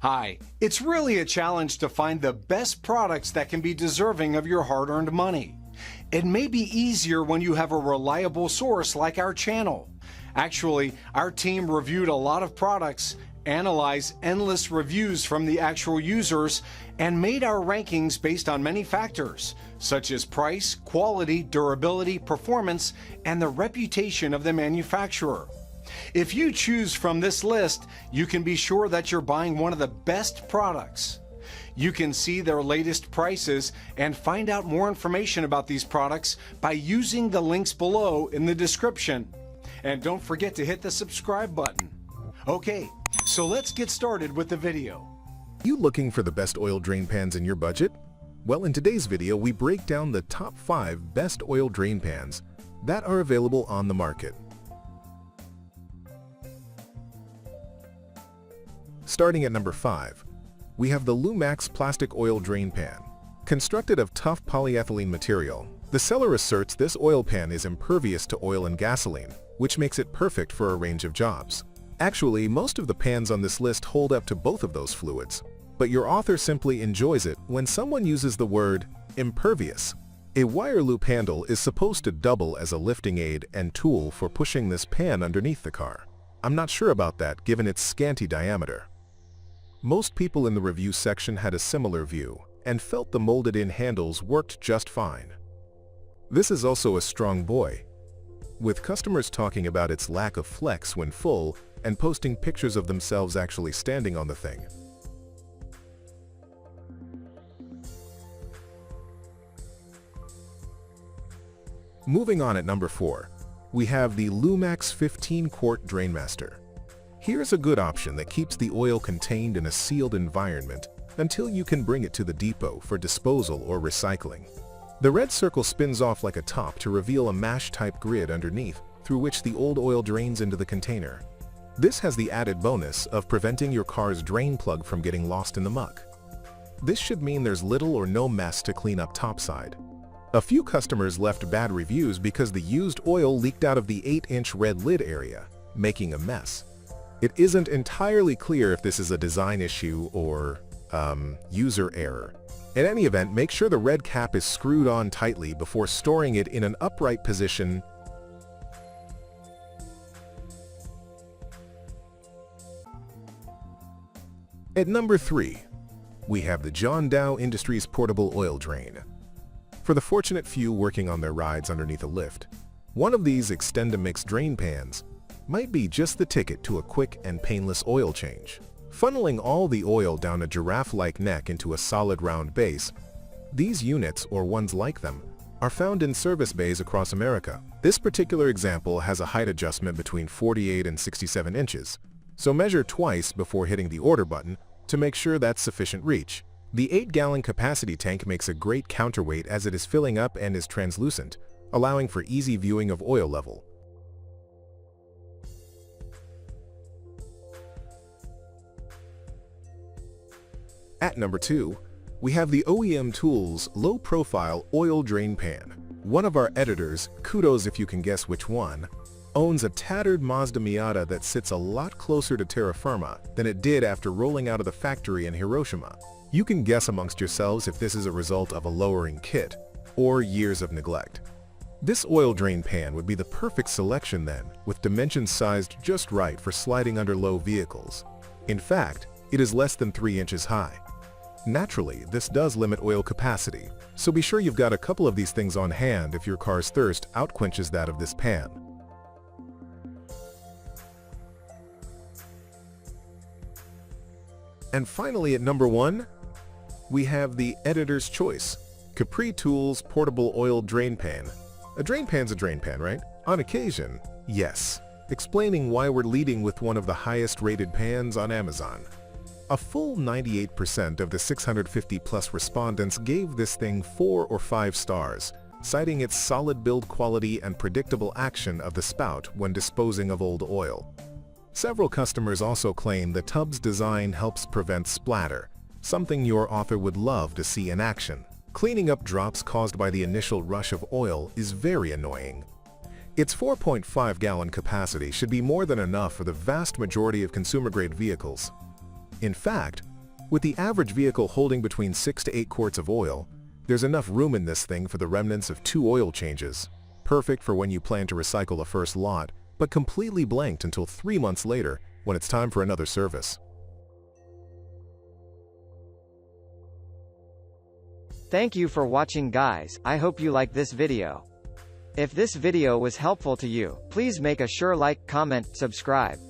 Hi, it's really a challenge to find the best products that can be deserving of your hard-earned money. It may be easier when you have a reliable source like our channel. Actually, our team reviewed a lot of products, analyzed endless reviews from the actual users, and made our rankings based on many factors, such as price, quality, durability, performance, and the reputation of the manufacturer. If you choose from this list, you can be sure that you're buying one of the best products. You can see their latest prices and find out more information about these products by using the links below in the description. And don't forget to hit the subscribe button. Okay, so let's get started with the video. You looking for the best oil drain pans in your budget? Well, in today's video, we break down the top 5 best oil drain pans that are available on the market. Starting at number 5, we have the Lumax plastic oil drain pan. Constructed of tough polyethylene material, the seller asserts this oil pan is impervious to oil and gasoline, which makes it perfect for a range of jobs. Actually, most of the pans on this list hold up to both of those fluids, but your author simply enjoys it when someone uses the word impervious. A wire loop handle is supposed to double as a lifting aid and tool for pushing this pan underneath the car. I'm not sure about that given its scanty diameter. Most people in the review section had a similar view and felt the molded-in handles worked just fine. This is also a strong boy, with customers talking about its lack of flex when full and posting pictures of themselves actually standing on the thing. Moving on at number 4, we have the Lumax 15 Quart Drainmaster. Here's a good option that keeps the oil contained in a sealed environment until you can bring it to the depot for disposal or recycling. The red circle spins off like a top to reveal a mash-type grid underneath through which the old oil drains into the container. This has the added bonus of preventing your car's drain plug from getting lost in the muck. This should mean there's little or no mess to clean up topside. A few customers left bad reviews because the used oil leaked out of the 8-inch red lid area, making a mess. It isn't entirely clear if this is a design issue or, user error. In any event, make sure the red cap is screwed on tightly before storing it in an upright position. At number 3, we have the JohnDow Industries Portable Oil Drain. For the fortunate few working on their rides underneath a lift, one of these Extend-A-Mix drain pans might be just the ticket to a quick and painless oil change. Funneling all the oil down a giraffe-like neck into a solid round base, these units, or ones like them, are found in service bays across America. This particular example has a height adjustment between 48 and 67 inches, so measure twice before hitting the order button to make sure that's sufficient reach. The 8-gallon capacity tank makes a great counterweight as it is filling up and is translucent, allowing for easy viewing of oil level. At number 2, we have the OEM Tools Low-Profile Oil Drain Pan. One of our editors, kudos if you can guess which one, owns a tattered Mazda Miata that sits a lot closer to terra firma than it did after rolling out of the factory in Hiroshima. You can guess amongst yourselves if this is a result of a lowering kit or years of neglect. This oil drain pan would be the perfect selection then, with dimensions sized just right for sliding under low vehicles. In fact, it is less than 3 inches high. Naturally, this does limit oil capacity, so be sure you've got a couple of these things on hand if your car's thirst outquenches that of this pan. And finally at number 1, we have the editor's choice, Capri Tools Portable Oil Drain Pan. A drain pan's a drain pan, right? On occasion, yes. Explaining why we're leading with one of the highest rated pans on Amazon. A full 98% of the 650+ respondents gave this thing 4 or 5 stars, citing its solid build quality and predictable action of the spout when disposing of old oil. Several customers also claim the tub's design helps prevent splatter, something your author would love to see in action. Cleaning up drops caused by the initial rush of oil is very annoying. Its 4.5-gallon capacity should be more than enough for the vast majority of consumer-grade vehicles. In fact, With the average vehicle holding between 6 to 8 quarts of oil, there's enough room in this thing for the remnants of 2 oil changes. Perfect for when you plan to recycle a first lot, but completely blanked until 3 months later when it's time for another service. Thank you for watching, guys. I hope you liked this video. If this video was helpful to you, please make a sure like, comment, subscribe.